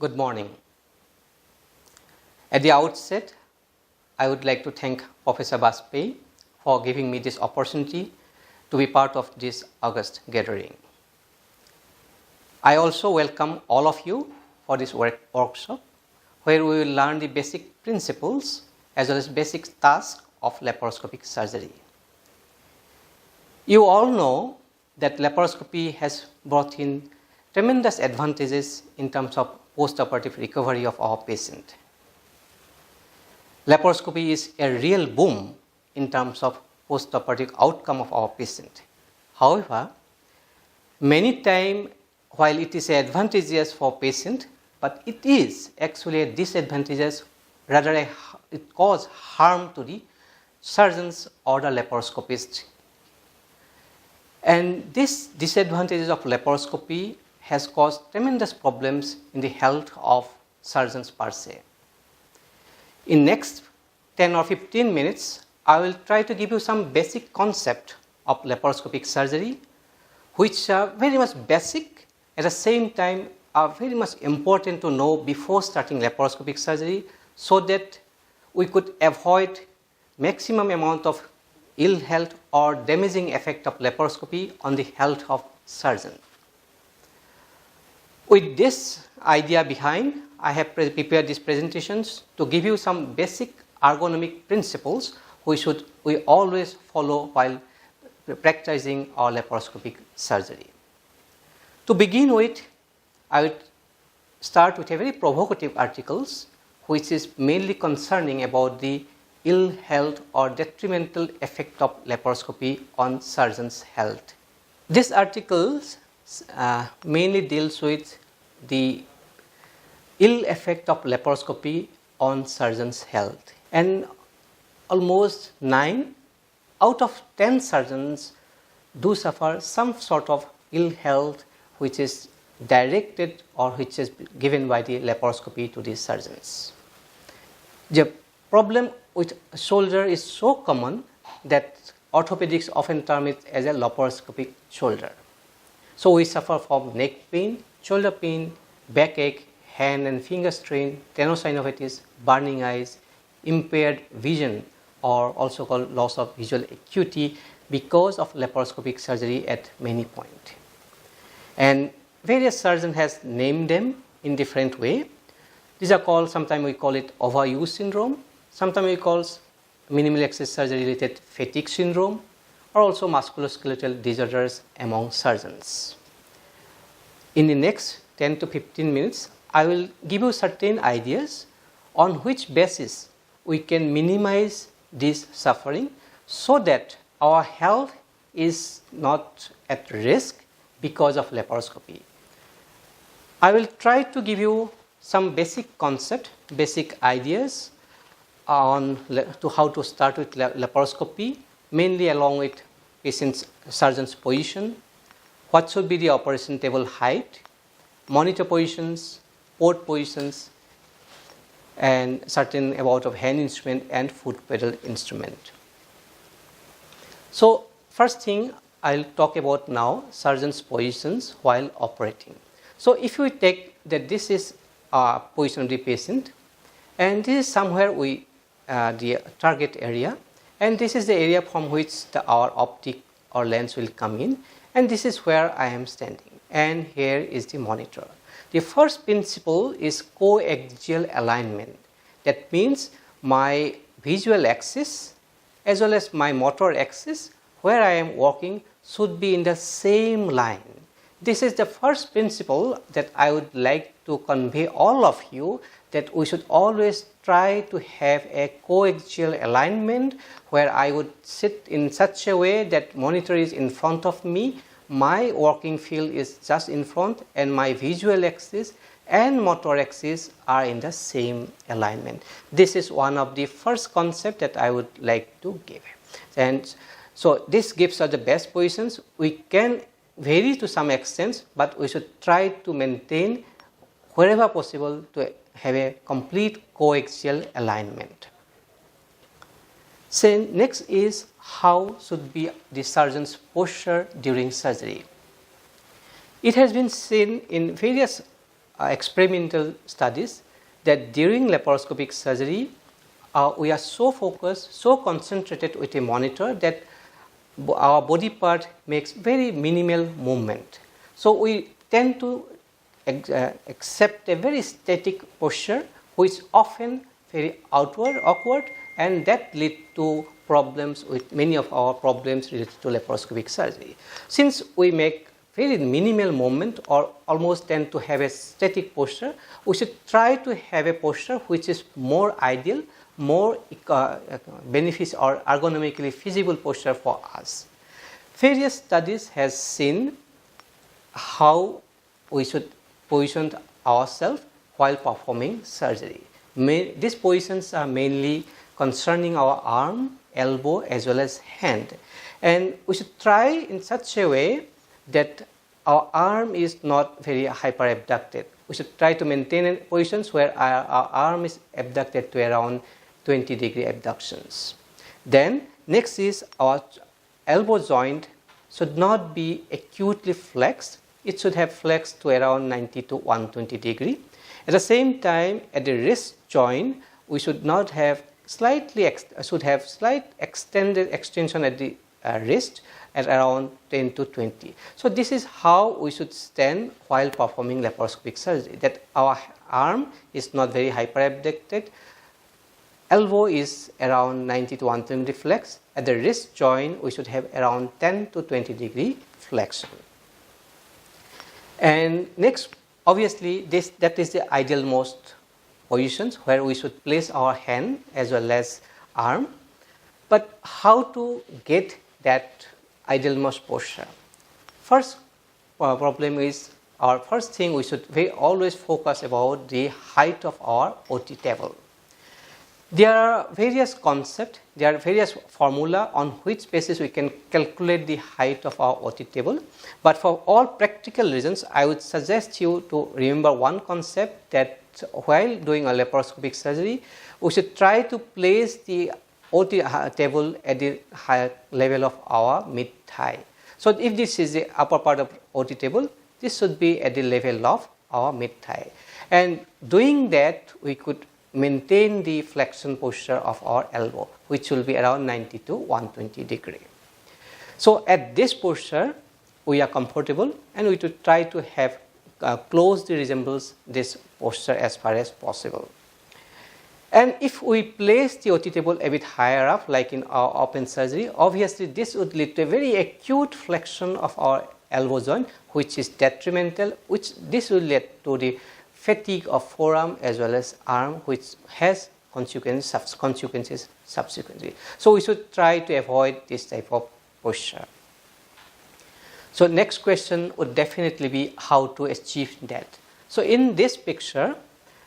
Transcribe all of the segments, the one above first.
Good morning. At the outset, I would like to thank Professor Bajpai for giving me this opportunity to be part of this August gathering. I also welcome all of you for this workshop where we will learn the basic principles as well as basic tasks of laparoscopic surgery. You all know that laparoscopy has brought in tremendous advantages in terms of post-operative recovery of our patient. Laparoscopy is a real boom in terms of post-operative outcome of our patient. However, many times while it is advantageous for patient, but it is actually a disadvantageous, rather it causes harm to the surgeons or the laparoscopists. And this disadvantages of laparoscopy has caused tremendous problems in the health of surgeons per se. In next 10 or 15 minutes, I will try to give you some basic concept of laparoscopic surgery, which are very much basic, at the same time are very much important to know before starting laparoscopic surgery so that we could avoid maximum amount of ill health or damaging effect of laparoscopy on the health of surgeon. With this idea behind, I have prepared these presentations to give you some basic ergonomic principles we always follow while practicing our laparoscopic surgery. To begin with, I would start with a very provocative articles which is mainly concerning about the ill health or detrimental effect of laparoscopy on surgeon's health. This article mainly deals with the ill effect of laparoscopy on surgeon's health, and almost 9 out of 10 surgeons do suffer some sort of ill health which is directed or which is given by the laparoscopy to these surgeons. The problem with shoulder is so common that orthopedics often term it as a laparoscopic shoulder. So we suffer from neck pain, shoulder pain, backache, hand and finger strain, tenosynovitis, burning eyes, impaired vision, or also called loss of visual acuity because of laparoscopic surgery at many points. And various surgeons has named them in different way. These are called, sometimes we call it overuse syndrome, sometimes we call minimal access surgery related fatigue syndrome, or also musculoskeletal disorders among surgeons. In the next 10 to 15 minutes, I will give you certain ideas on which basis we can minimize this suffering so that our health is not at risk because of laparoscopy. I will try to give you some basic concept, basic ideas on to how to start with laparoscopy, mainly along with surgeon's position, what should be the operation table height, monitor positions, port positions, and certain amount of hand instrument and foot pedal instrument. So first thing I'll talk about now, surgeon's positions while operating. So if we take that this is a position of the patient, and this is somewhere the target area, and this is the area from which our optic or lens will come in, and this is where I am standing, and here is the monitor. The first principle is coaxial alignment. That means my visual axis as well as my motor axis where I am working should be in the same line. This is the first principle that I would like to convey all of you, that we should always try to have a coaxial alignment where I would sit in such a way that monitor is in front of me, my working field is just in front, and my visual axis and motor axis are in the same alignment. This is one of the first concept that I would like to give. And so this gives us the best positions. We can vary to some extent, but we should try to maintain wherever possible to have a complete coaxial alignment. So next is how should be the surgeon's posture during surgery. It has been seen in various experimental studies that during laparoscopic surgery, we are so focused, so concentrated with a monitor that our body part makes very minimal movement. So we tend to accept a very static posture, which is often very awkward, and that lead to problems with many of our problems related to laparoscopic surgery. Since we make very minimal movement or almost tend to have a static posture, we should try to have a posture which is more ideal, more beneficial or ergonomically feasible posture for us. Various studies has seen how we should position ourselves while performing surgery. These positions are mainly concerning our arm, elbow as well as hand, and we should try in such a way that our arm is not very hyper abducted. We should try to maintain positions where our arm is abducted to around 20-degree abductions. Then next is our elbow joint should not be acutely flexed. It should have flexed to around 90 to 120 degree. At the same time, at the wrist joint, we should not have slight extension at the wrist at around 10 to 20. So this is how we should stand while performing laparoscopic surgery, that our arm is not very hyper abducted, elbow is around 90 to 120 flex. At the wrist joint, we should have around 10 to 20 degree flexion. And next, obviously, that is the ideal most positions where we should place our hand as well as arm. But how to get that ideal most posture? First problem is, our first thing we should always focus about the height of our OT table. There are various concepts, there are various formula on which basis we can calculate the height of our OT table. But for all practical reasons, I would suggest you to remember one concept, that while doing a laparoscopic surgery, we should try to place the OT table at the higher level of our mid-thigh. So if this is the upper part of OT table, this should be at the level of our mid-thigh. And doing that, we could maintain the flexion posture of our elbow, which will be around 90 to 120 degree. So at this posture, we are comfortable, and we should try to have closely resembles this posture as far as possible. And if we place the OT table a bit higher up, like in our open surgery, obviously this would lead to a very acute flexion of our elbow joint, which is detrimental, which this will lead to the fatigue of forearm as well as arm, which has consequences subsequently. So we should try to avoid this type of posture. So next question would definitely be how to achieve that. So in this picture,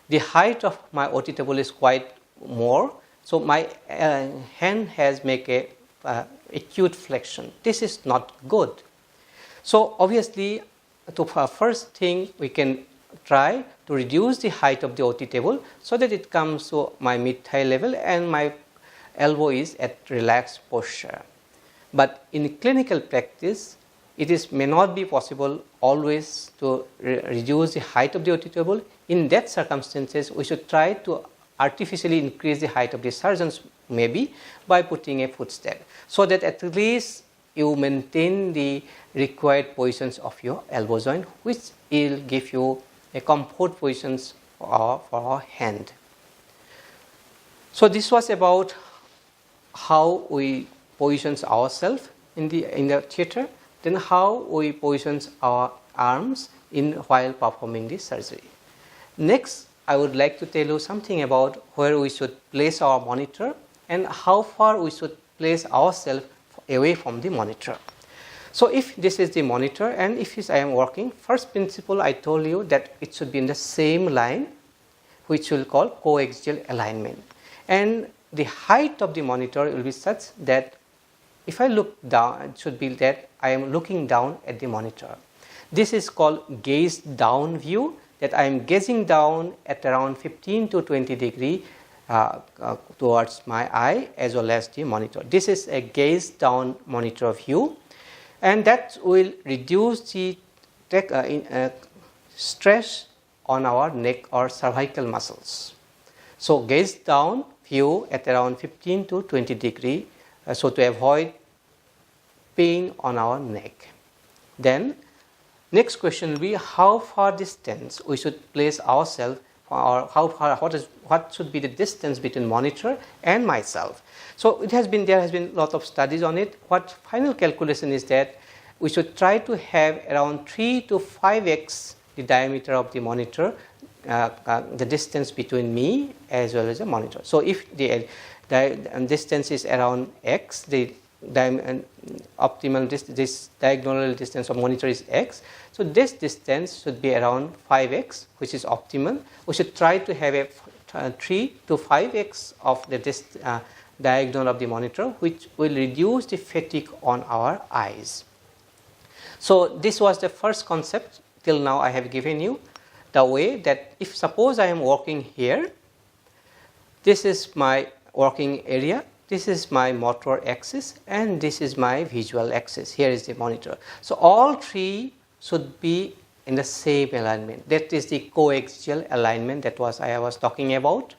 the height of my OT table is quite more. So my hand has make a acute flexion. This is not good. So obviously, first thing we can try to reduce the height of the OT table so that it comes to my mid-thigh level and my elbow is at relaxed posture. But in clinical practice, it may not be possible always to reduce the height of the OT table. In that circumstances, we should try to artificially increase the height of the surgeons, maybe by putting a footstep, so that at least you maintain the required positions of your elbow joint, which will give you a comfort positions for our hand. So this was about how we position ourselves in the theater, then how we position our arms while performing the surgery. Next, I would like to tell you something about where we should place our monitor and how far we should place ourselves away from the monitor. So if this is the monitor and if I am working, first principle I told you that it should be in the same line, which we'll call coaxial alignment. And the height of the monitor will be such that if I look down, it should be that I am looking down at the monitor. This is called gaze down view, that I am gazing down at around 15 to 20 degree towards my eye as well as the monitor. This is a gaze down monitor view, and that will reduce the stress on our neck or cervical muscles. So gaze down view at around 15 to 20 degree, so to avoid pain on our neck. Then next question will be how far distance we should place ourselves, or what should be the distance between monitor and myself. So there has been a lot of studies on it. What final calculation is that we should try to have around 3 to 5x the diameter of the monitor, the distance between me as well as the monitor. So if the distance is around x, the optimal this diagonal distance of monitor is x. So this distance should be around 5x, which is optimal. We should try to have a 3 to 5x of the diagonal of the monitor, which will reduce the fatigue on our eyes. So this was the first concept. Till now I have given you the way that if suppose I am working here, this is my working area, this is my motor axis, and this is my visual axis. Here is the monitor. So all three should be in the same alignment. That is the coaxial alignment that I was talking about.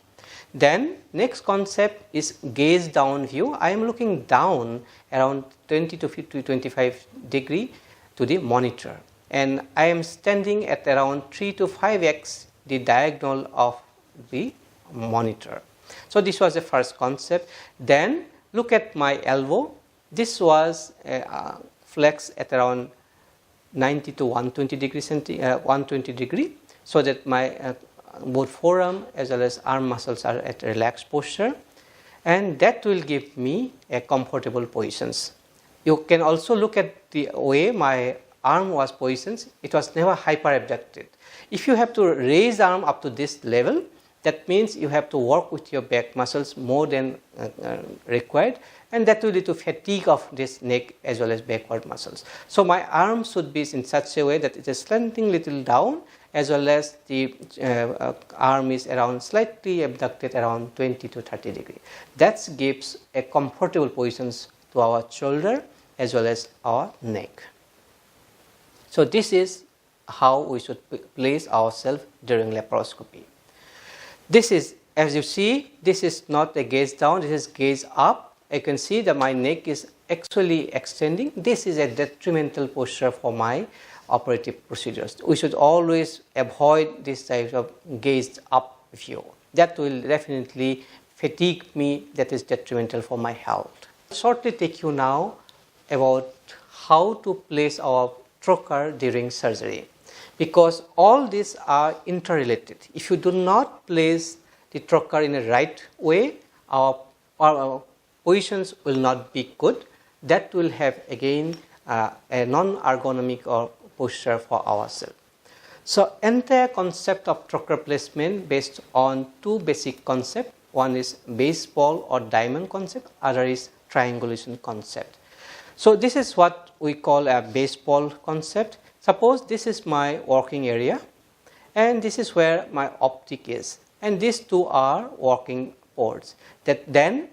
Then next concept is gaze down view. I am looking down around 20 to 25 degree to the monitor, and I am standing at around 3 to 5x the diagonal of the monitor. So this was the first concept. Then look at my elbow. This was flexed at around 90 to 120 degree, so that my both forearm as well as arm muscles are at relaxed posture, and that will give me a comfortable positions. You can also look at the way my arm was positioned. It was never hyper abducted. If you have to raise the arm up to this level, that means you have to work with your back muscles more than required, and that will lead to fatigue of this neck as well as backward muscles. So my arm should be in such a way that it is slanting little down, as well as the arm is around slightly abducted around 20 to 30 degree. That gives a comfortable positions to our shoulder as well as our neck. So this is how we should place ourselves during laparoscopy. This is, as you see, this is not a gaze down, this is gaze up. You can see that my neck is actually extending. This is a detrimental posture for my operative procedures. We should always avoid this type of gaze up view. That will definitely fatigue me, that is detrimental for my health. I'll shortly take you now about how to place our trocar during surgery, because all these are interrelated. If you do not place the trocar in the right way, our positions will not be good. That will have again a non-ergonomic or posture for ourselves. So entire concept of trocar placement based on two basic concepts. One is baseball or diamond concept, other is triangulation concept. So this is what we call a baseball concept. Suppose this is my working area, and this is where my optic is, and these two are working ports. That then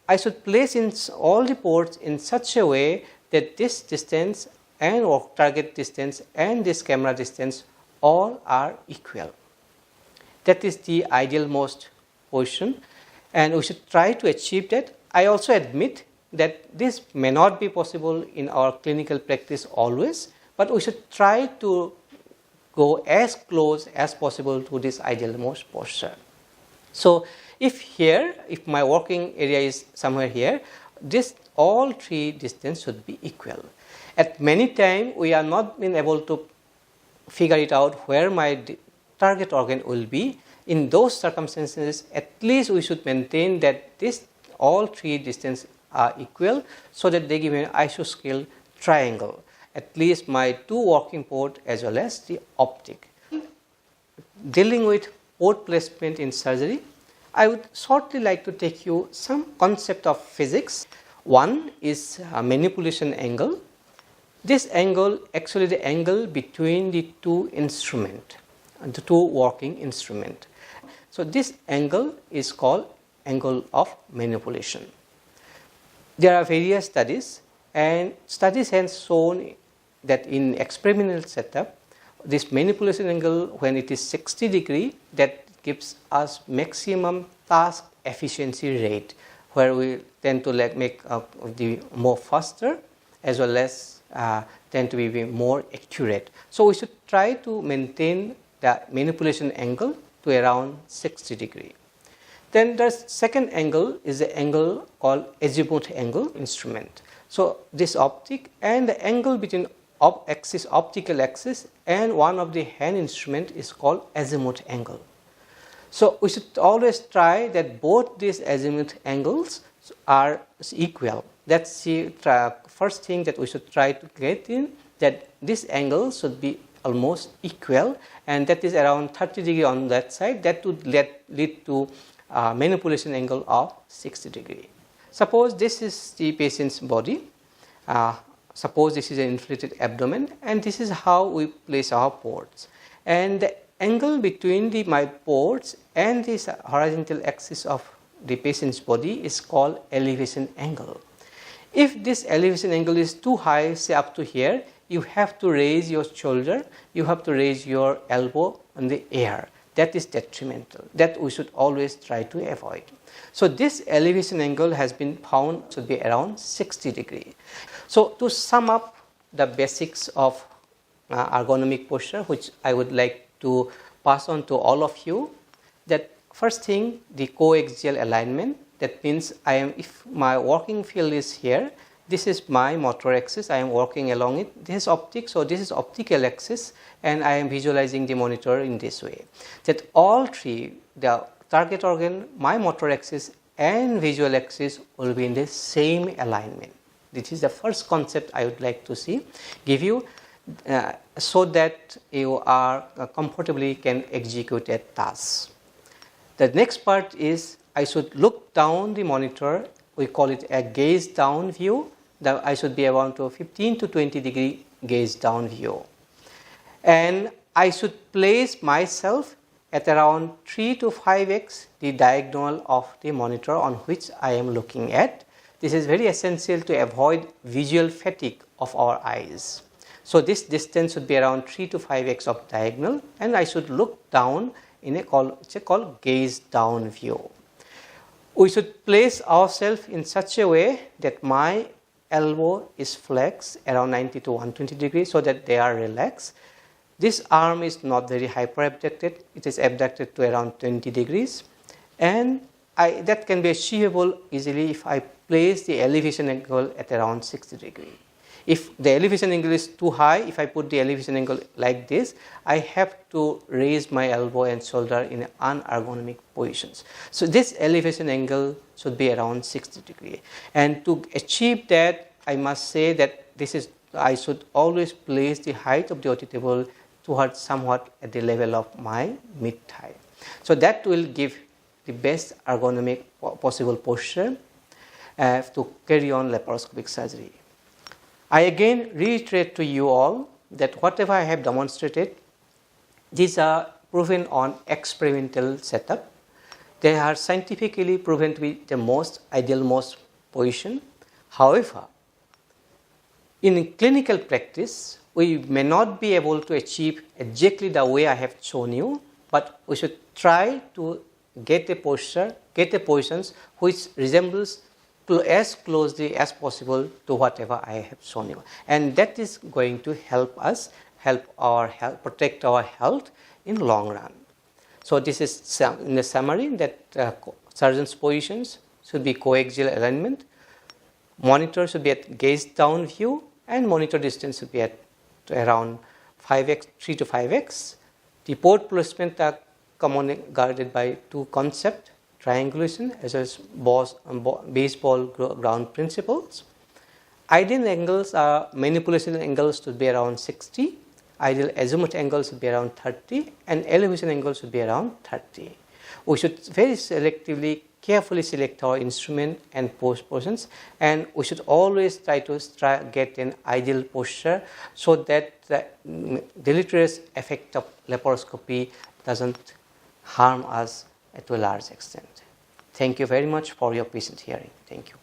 I should place in all the ports in such a way that this distance and target distance and this camera distance all are equal. That is the ideal most position, and we should try to achieve that. I also admit that this may not be possible in our clinical practice always, but we should try to go as close as possible to this ideal most posture. So if my working area is somewhere here, this all three distance should be equal. At many times we are not been able to figure it out where my target organ will be. In those circumstances, at least we should maintain that this all three distance are equal, so that they give an isosceles triangle, at least my two working port as well as the optic. Dealing with port placement in surgery, I would shortly like to take you some concept of physics. One is manipulation angle. This angle, actually the angle between the two instruments, the two working instruments. So this angle is called angle of manipulation. There are various studies, and studies have shown that in experimental setup, this manipulation angle, when it is 60 degree, that gives us maximum task efficiency rate, where we tend to make the more faster as well as tend to be more accurate. So we should try to maintain the manipulation angle to around 60 degree. Then the second angle is the angle called azimuth angle instrument. So this optic and the angle between optical axis and one of the hand instrument is called azimuth angle. So we should always try that both these azimuth angles are equal. That's the first thing that we should try to get in, that this angle should be almost equal, and that is around 30 degree on that side. That would lead to manipulation angle of 60 degree. Suppose this is the patient's body. Suppose this is an inflated abdomen, and this is how we place our ports. And the angle between my ports and this horizontal axis of the patient's body is called elevation angle. If this elevation angle is too high, say up to here, you have to raise your shoulder, you have to raise your elbow in the air. That is detrimental. That we should always try to avoid. So this elevation angle has been found to be around 60 degree. So to sum up the basics of ergonomic posture, which I would like to pass on to all of you, that first thing, the coaxial alignment. That means if my working field is here, this is my motor axis, I am working along it. This is optic, so this is optical axis, and I am visualizing the monitor in this way. That all three, the target organ, my motor axis and visual axis will be in the same alignment. This is the first concept I would like to give you, so that you are comfortably can execute a task. The next part is I should look down the monitor. We call it a gaze down view. That I should be around to 15 to 20 degree gaze down view. And I should place myself at around 3 to 5x the diagonal of the monitor on which I am looking at. This is very essential to avoid visual fatigue of our eyes. So this distance should be around 3 to 5x of diagonal, and I should look down in a called gaze down view. We should place ourselves in such a way that my elbow is flexed around 90 to 120 degrees so that they are relaxed. This arm is not very hyper abducted, it is abducted to around 20 degrees, and that can be achievable easily if I place the elevation angle at around 60 degrees. If the elevation angle is too high, if I put the elevation angle like this, I have to raise my elbow and shoulder in unergonomic positions. So this elevation angle should be around 60 degrees. And to achieve that, I must say that I should always place the height of the OT table towards somewhat at the level of my mid-thigh. So that will give the best ergonomic possible posture to carry on laparoscopic surgery. I again reiterate to you all that whatever I have demonstrated, these are proven on experimental setup. They are scientifically proven to be the most ideal position. However, in clinical practice, we may not be able to achieve exactly the way I have shown you, but we should try to get a positions which resembles as closely as possible to whatever I have shown you, and that is going to help us protect our health in long run. So this is in the summary that surgeon's positions should be coaxial alignment, monitor should be at gaze down view, and monitor distance should be at around 5x, 3 to 5x. The port placement are commonly guarded by two concepts: triangulation as well as baseball ground principles. Ideal angles are manipulation angles should be around 60, ideal azimuth angles should be around 30, and elevation angles should be around 30. We should very selectively, carefully select our instrument and post positions, and we should always try to get an ideal posture so that the deleterious effect of laparoscopy doesn't harm us to a large extent. Thank you very much for your patient hearing. Thank you.